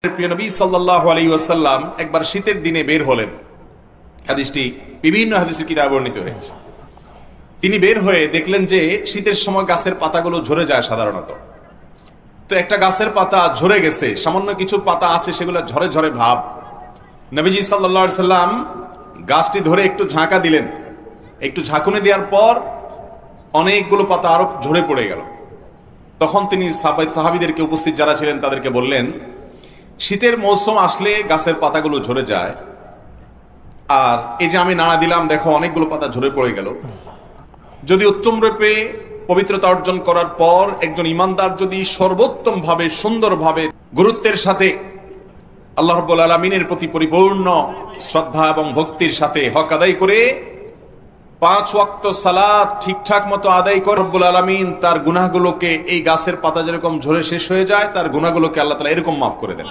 প্রিয় নবী সাল্লাল্লাহু আলাইহি ওয়াসাল্লাম একবার শীতের দিনে বের হলেন। হাদিসটি বিভিন্ন হাদিসের কিতাবে বর্ণিত হয়েছে। তিনি বের হয়ে দেখলেন যে শীতের সময় গাছের পাতাগুলো ঝরে যায় সাধারণত। তো একটা গাছের পাতা ঝরে গেছে, সামান্য কিছু পাতা আছে সেগুলো ঝরে ঝরে ভাব। নবীজি সাল্লাল্লাহু আলাইহি সাল্লাম গাছটি ধরে একটু ঝাঁকা দিলেন। একটু ঝাঁকুনি দেওয়ার পর অনেকগুলো পাতা আরো ঝরে পড়ে গেল। তখন তিনি সাহাবীদেরকে, উপস্থিত যারা ছিলেন তাদেরকে বললেন, শীতের মৌসুম আসলে গাছের পাতাগুলো ঝরে যায়, আর এই যে আমি নাড়া দিলাম দেখো অনেকগুলো পাতা ঝরে পড়ে গেল। যদি উত্তম রূপে পবিত্রতা অর্জন করার পর একজন ইমানদার যদি সর্বোত্তম ভাবে, সুন্দরভাবে, গুরুত্বের সাথে আল্লাহ রাব্বুল আলামিনের প্রতি পরিপূর্ণ শ্রদ্ধা এবং ভক্তির সাথে হক আদায় করে 5 ওয়াক্ত সালাত ঠিকঠাক মতো আদায় করে রব্বুল আলামিন তার গুনাহগুলোকে, এই গাছের পাতা যেরকম ঝরে শেষ হয়ে যায়, তার গুনাহগুলোকে আল্লাহ তাআলা এরকম মাফ করে দেন।